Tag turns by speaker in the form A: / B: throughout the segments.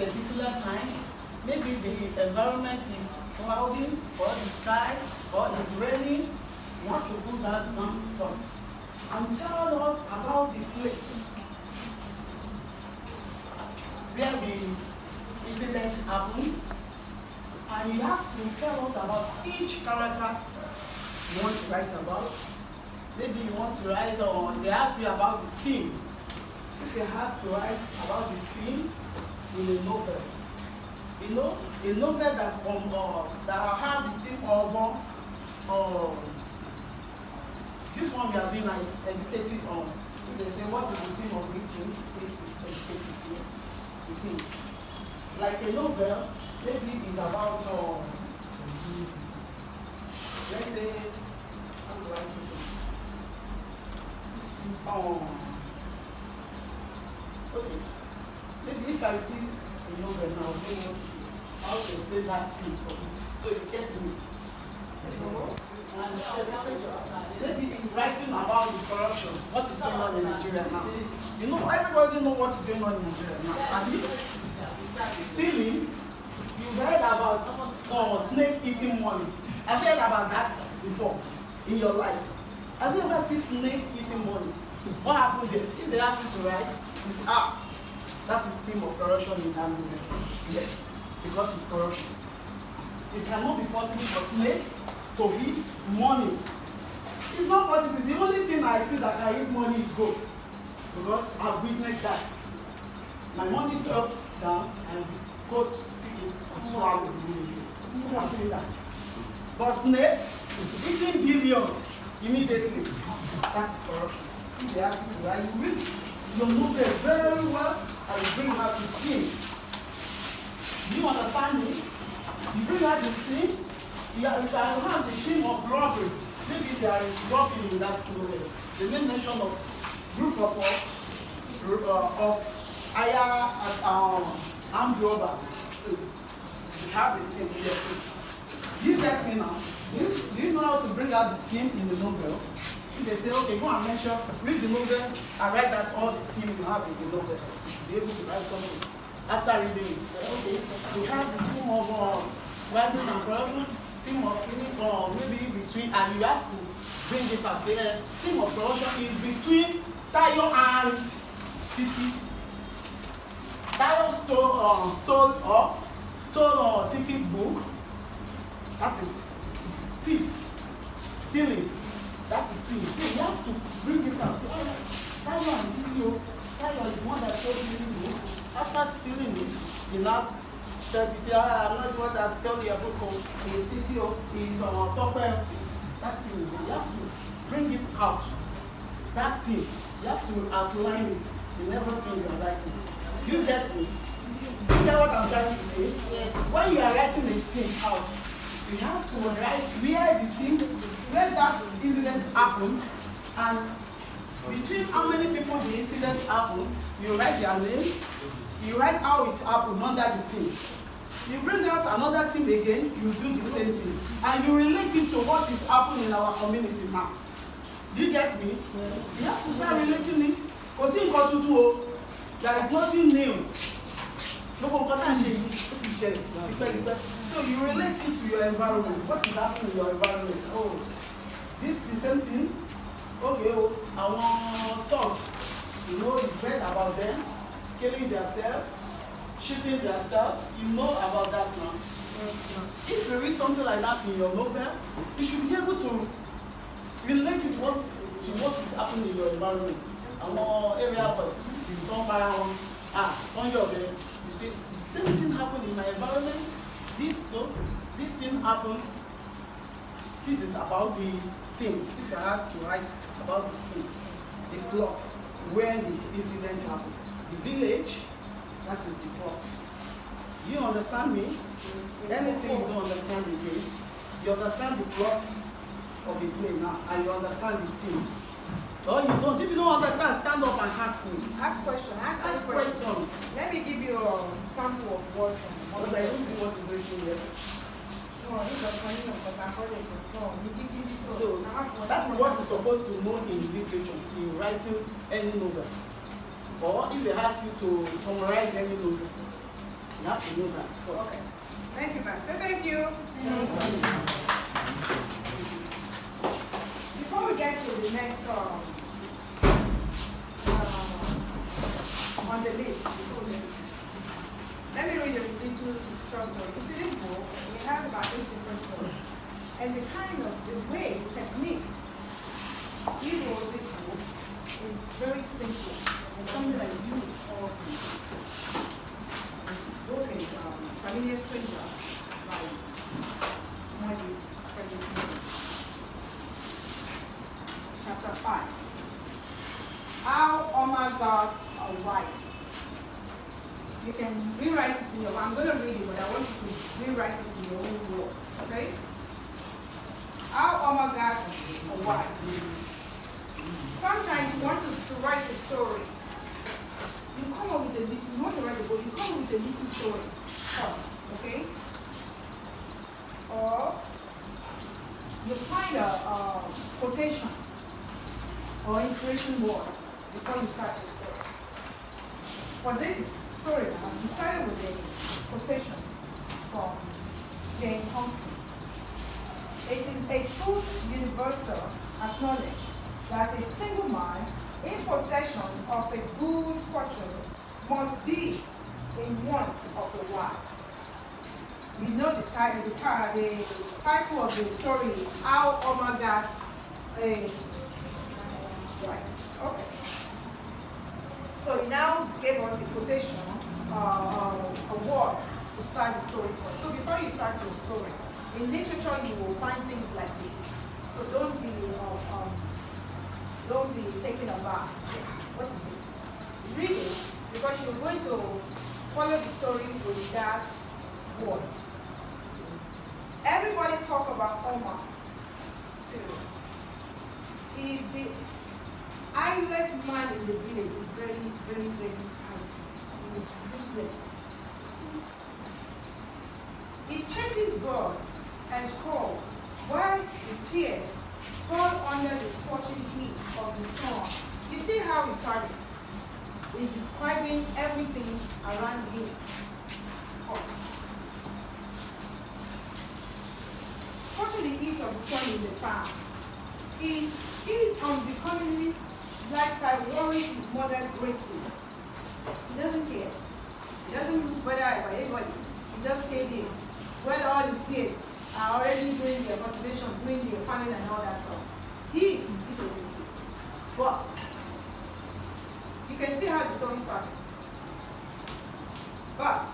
A: particular time, maybe the environment is cloudy, or the sky, or it's raining, you have to put that down first. And tell us about the place where the incident happened. And you have to tell us about each character you want to write about. Maybe you want to write, or they ask you about the theme. If you have to write about the theme in a novel, you know, a novel that have the theme of this one we are doing is educative on. If they say what is the theme of this thing, say it's educative. Yes, it is. Like a novel, maybe it's about let's say, how do I put it? Okay. Maybe if I see a novel now, I know how to explain that thing for me. So you get me. Maybe he's writing about the corruption. What is going on in Nigeria now? You know, everybody knows what is going on in Nigeria now. Stealing, you've heard about snake eating money. Have you heard about that before in your life? Have you ever seen snake eating money? What happened there? If they ask you to write, you say, that is theme of corruption in Nigeria. Yes, because it's corruption. It cannot be possible for snake to eat money. It's not possible. The only thing I see that can eat money is goats. Because I've witnessed that. My money drops down and the goat pick it and swallow it immediately. I've seen that. But snake eating billions immediately. That's corruption. If they ask you to write, you read your novel very well and you bring out the theme. Do you understand me? You bring out the theme. You can have the theme of robbery. Maybe there is robbery in that novel. The main mention of group of higher armed robber. So you have the theme here too. You get me now? Do you know how to bring out the theme in the novel? If they say, okay, go and mention, read the novel and write that all the theme you have in the novel. You should be able to write something. After reading it, say, okay, we have the theme of rivalry and corruption, theme of killing, or maybe between, and you have to bring it up. Say, theme of corruption is between Tayo and Titi. Tayo stole Titi's book. That is thief, stealing. That is thief. So you have to bring it up. Say, Tayo and Titi, Tayo is the one that stole Titi's book. After stealing it, you now said, I'm not the one that stole your book. He's Titi, he's top. That's it. So you have to bring it out. That thing, you have to outline it in everything you are writing. Do you get me? Do you get what I'm trying to say?
B: Yes.
A: When you are writing a thing out, you have to write where the thing, where that incident happened, and between how many people the incident happened, you write their names, you write how it happened under the thing. You bring out another thing again, you do the same thing. And you relate it to what is happening in our community now. Do you get me? You have to start relating it. Because in Kotutu, there is nothing new. So you relate it to your environment. What is happening in your environment? Oh, this is the same thing. Okay, I want to talk. You know, you've read about them killing themselves, shooting themselves. You know about that now. If you read something like that in your novel, you should be able to relate it to what is happening in your environment. Our area, but you don't buy on your bed. You say the same thing happened in my environment. This thing happened. This is about the thing. If you are asked to write about the thing, the plot, where the incident happened, the village, that is the plot. Do you understand me? Anything you don't understand again, you understand the plot of a play now, and you understand the thing. Or you don't. If you don't understand, stand up and ask me.
B: Ask question. Ask question. Let me give you a sample of what.
A: Because I don't see what is written here.
B: No, it's a funny one, but I heard it was wrong. You give me
A: so that is what you're supposed to know in literature, in writing any novel. Or if they ask you to summarize any novel, You have to know that first.
B: Okay. Thank you, ma'am. So thank you. Before we get to the next on the list, let me read a little short story. You see this book, we have about 8 different stories. And the kind of, the way, the technique he wrote this book is very simple. And something that you all can. This book is Familiar Stranger by Modi Chapter 5. How Omar got a wife. You can rewrite it in your, I'm going to read it, but I want you to rewrite it in your own words, okay? How Omar got a wife. Sometimes you want to write a story. You come up with a little, you want to write a book, you come up with a little story first, okay? Or you find a quotation or inspiration words before you start your story. For this story, we started with a quotation from Jane Austen. It is a truth universal acknowledged that a single man in possession of a good fortune must be in want of a wife. We know the title of the story is How Omar Got a Wife. Okay. So he now gave us a quotation, a word to start the story for. So before you start your story, in literature you will find things like this. So don't be taken aback. What is this? Read it because you're going to follow the story with that word. Everybody talk about Omar. He is the idlest man in the village. He's very, very, very idle. He is useless. He chases birds and squirrels while his peers toil under the scorching heat of the sun. You see how he's starting? He's describing everything around him first. Scorching the heat of the sun in the farm. His unbecomingly lifestyle worries his mother greatly. He doesn't care. He doesn't bother about anybody. He just came in. Well, all his peers are already doing their cultivation, doing their farming and all that stuff. He doesn't care. But you can see how the story started. But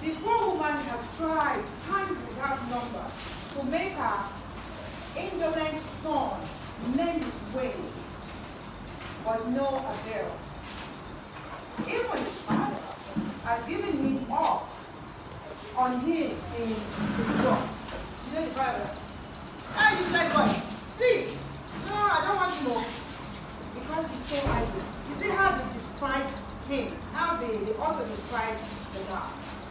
B: the poor woman has tried times without number to make her indolent son mend his way, but no avail. Even his father has given him up on him in disgust. You know the father? Ah, he's like, boy, please, no, I don't want to know. Because he's so idle. You see how they describe him, how the author described the guy.